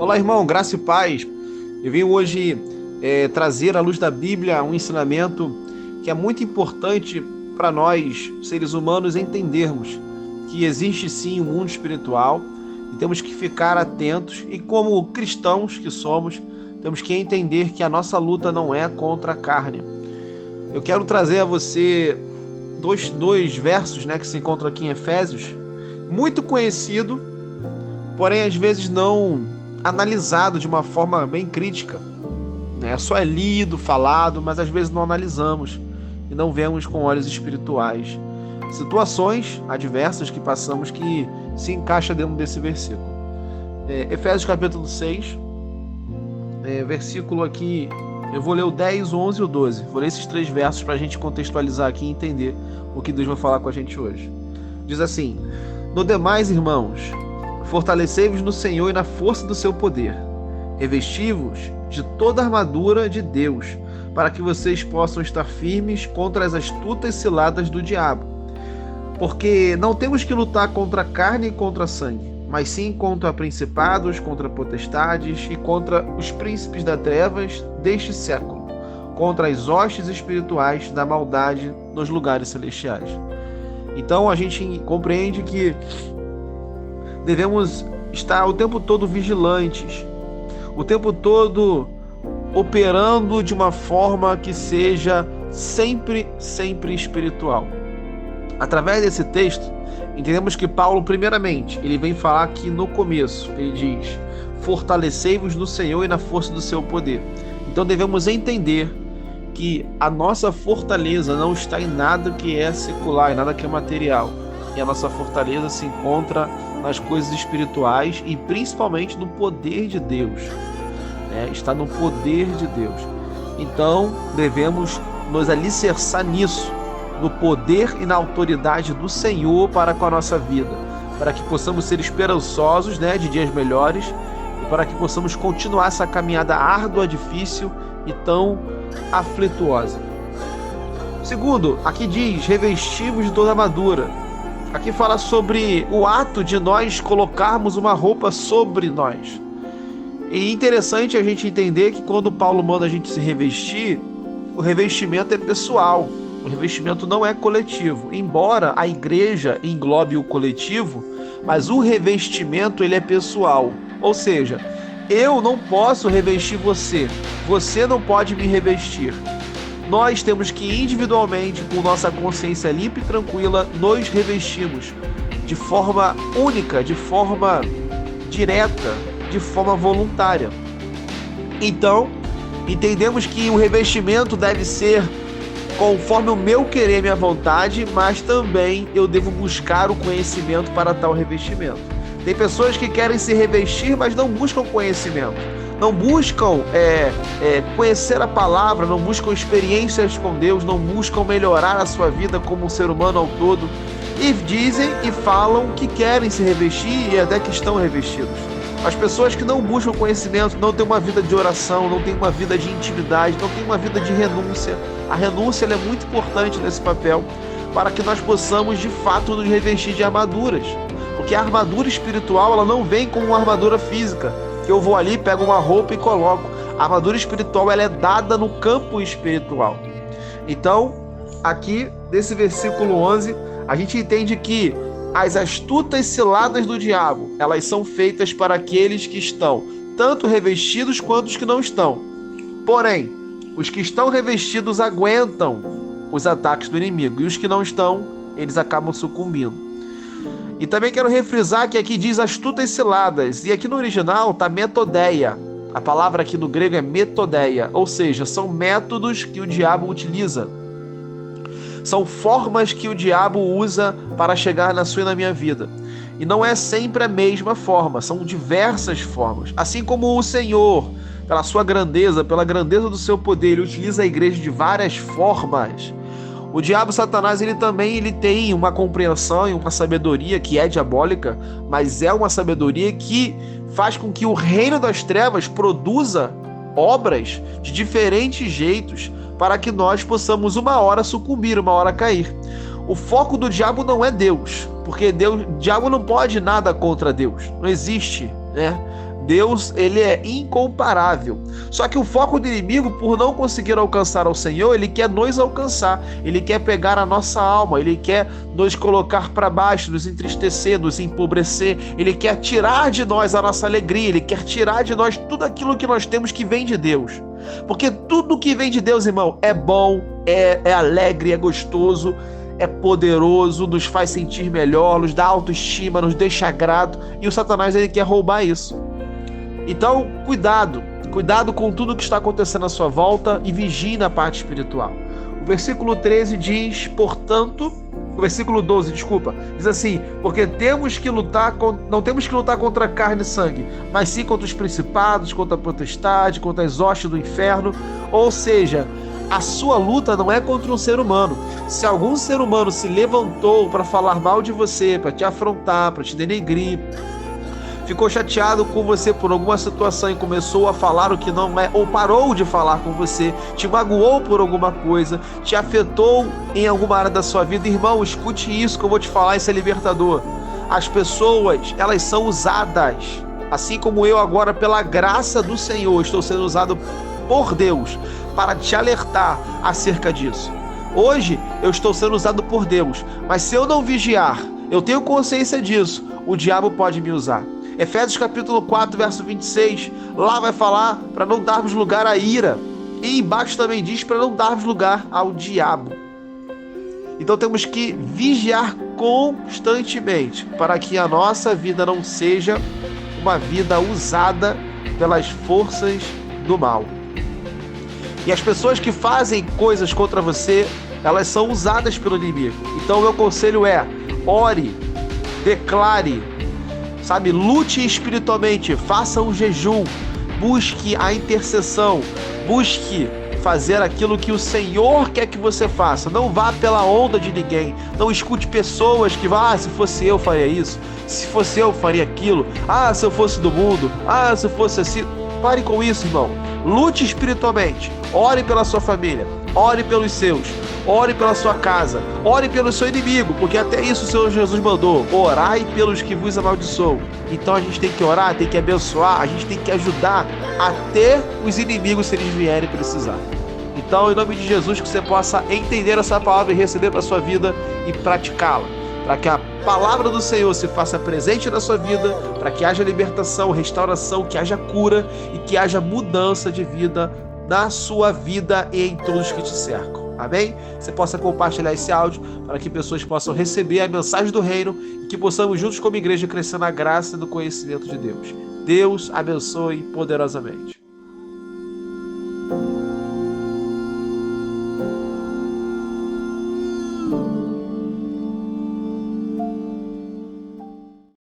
Olá, irmão, graça e paz. Eu vim hoje trazer à luz da Bíblia um ensinamento que é muito importante para nós, seres humanos, entendermos que existe sim um mundo espiritual e temos que ficar atentos e, como cristãos que somos, temos que entender que a nossa luta não é contra a carne. Eu quero trazer a você dois versos, que se encontram aqui em Efésios, muito conhecido, porém às vezes não analisado de uma forma bem crítica, só é lido, falado, mas às vezes não analisamos e não vemos com olhos espirituais situações adversas que passamos que se encaixa dentro desse versículo. Efésios capítulo 6, versículo aqui, eu vou ler o 10, o 11 e o 12. Vou ler esses 3 versos para a gente contextualizar aqui e entender o que Deus vai falar com a gente hoje. Diz assim: no demais, irmãos, fortalecei-vos no Senhor e na força do seu poder. Revesti-vos de toda a armadura de Deus, para que vocês possam estar firmes contra as astutas ciladas do diabo. Porque não temos que lutar contra a carne e contra a sangue, mas sim contra principados, contra potestades e contra os príncipes das trevas deste século, contra as hostes espirituais da maldade nos lugares celestiais. Então a gente compreende que devemos estar o tempo todo vigilantes, o tempo todo operando de uma forma que seja sempre espiritual. Através desse texto, entendemos que Paulo, primeiramente, ele vem falar aqui no começo, ele diz: fortalecei-vos no Senhor e na força do seu poder. Então devemos entender que a nossa fortaleza não está em nada que é secular, em nada que é material. E a nossa fortaleza se encontra nas coisas espirituais e principalmente no poder de Deus. Está no poder de Deus. Então devemos nos alicerçar nisso, no poder e na autoridade do Senhor para com a nossa vida, para que possamos ser esperançosos, de dias melhores, e para que possamos continuar essa caminhada árdua, difícil e tão aflituosa. Segundo, aqui diz: revesti-vos de toda a armadura. Aqui fala sobre o ato de nós colocarmos uma roupa sobre nós. E interessante a gente entender que quando Paulo manda a gente se revestir, o revestimento é pessoal. O revestimento não é coletivo, embora a igreja englobe o coletivo, mas o revestimento ele é pessoal. Ou seja, eu não posso revestir você, você não pode me revestir. Nós temos que individualmente, com nossa consciência limpa e tranquila, nos revestirmos de forma única, de forma direta, de forma voluntária. Então, entendemos que o revestimento deve ser conforme o meu querer, minha vontade, mas também eu devo buscar o conhecimento para tal revestimento. Tem pessoas que querem se revestir, mas não buscam conhecimento, não buscam conhecer a palavra, não buscam experiências com Deus, não buscam melhorar a sua vida como um ser humano ao todo, e dizem e falam que querem se revestir e até que estão revestidos. As pessoas que não buscam conhecimento não têm uma vida de oração, não têm uma vida de intimidade, não têm uma vida de renúncia. A renúncia ela é muito importante nesse papel para que nós possamos de fato nos revestir de armaduras. Porque a armadura espiritual ela não vem como uma armadura física, que eu vou ali, pego uma roupa e coloco. A armadura espiritual ela é dada no campo espiritual. Então, aqui desse versículo 11, a gente entende que as astutas ciladas do diabo, elas são feitas para aqueles que estão tanto revestidos quanto os que não estão. Porém, os que estão revestidos aguentam os ataques do inimigo, e os que não estão, eles acabam sucumbindo. E também quero refrisar que aqui diz astutas ciladas, e aqui no original está metodeia. A palavra aqui no grego é metodeia, ou seja, são métodos que o diabo utiliza. São formas que o diabo usa para chegar na sua e na minha vida. E não é sempre a mesma forma, são diversas formas. Assim como o Senhor, pela sua grandeza, pela grandeza do seu poder, ele utiliza a igreja de várias formas. O diabo, Satanás, ele tem uma compreensão e uma sabedoria que é diabólica, mas é uma sabedoria que faz com que o reino das trevas produza obras de diferentes jeitos para que nós possamos uma hora sucumbir, uma hora cair. O foco do diabo não é Deus, porque o diabo não pode nada contra Deus, não existe, Deus, ele é incomparável. Só que o foco do inimigo, por não conseguir alcançar ao Senhor, ele quer nos alcançar, ele quer pegar a nossa alma, ele quer nos colocar para baixo, nos entristecer, nos empobrecer, ele quer tirar de nós a nossa alegria, ele quer tirar de nós tudo aquilo que nós temos que vem de Deus. Porque tudo que vem de Deus, irmão, é bom, é alegre, é gostoso, é poderoso, nos faz sentir melhor, nos dá autoestima, nos deixa grato, e o Satanás, ele quer roubar isso. Então, cuidado com tudo que está acontecendo à sua volta e vigie na parte espiritual. O versículo 13 diz, portanto, o versículo 12, diz assim, porque não temos que lutar contra carne e sangue, mas sim contra os principados, contra a potestade, contra as hostes do inferno. Ou seja, a sua luta não é contra um ser humano. Se algum ser humano se levantou para falar mal de você, para te afrontar, para te denegrir, ficou chateado com você por alguma situação e começou a falar o que não é, ou parou de falar com você, te magoou por alguma coisa, te afetou em alguma área da sua vida, irmão, escute isso que eu vou te falar, isso é libertador. As pessoas, elas são usadas, assim como eu agora, pela graça do Senhor, estou sendo usado por Deus para te alertar acerca disso. Hoje eu estou sendo usado por Deus, mas se eu não vigiar, eu tenho consciência disso, o diabo pode me usar. Efésios capítulo 4, verso 26, lá vai falar para não darmos lugar à ira. E embaixo também diz para não darmos lugar ao diabo. Então temos que vigiar constantemente para que a nossa vida não seja uma vida usada pelas forças do mal. E as pessoas que fazem coisas contra você, elas são usadas pelo inimigo. Então o meu conselho é, ore, declare, lute espiritualmente, faça um jejum, busque a intercessão, busque fazer aquilo que o Senhor quer que você faça. Não vá pela onda de ninguém, não escute pessoas que vão, se fosse eu faria isso, se fosse eu faria aquilo, se eu fosse do mundo, se eu fosse assim. Pare com isso, irmão. Lute espiritualmente, ore pela sua família, ore pelos seus, ore pela sua casa, ore pelo seu inimigo, porque até isso o Senhor Jesus mandou, orai pelos que vos amaldiçoam. Então a gente tem que orar, tem que abençoar, a gente tem que ajudar até os inimigos, se eles vierem precisar. Então, em nome de Jesus, que você possa entender essa palavra e receber para a sua vida e praticá-la, para que a palavra do Senhor se faça presente na sua vida, para que haja libertação, restauração, que haja cura e que haja mudança de vida na sua vida e em todos que te cercam. Amém? Você possa compartilhar esse áudio para que pessoas possam receber a mensagem do reino e que possamos juntos como igreja crescer na graça e no conhecimento de Deus. Deus abençoe poderosamente.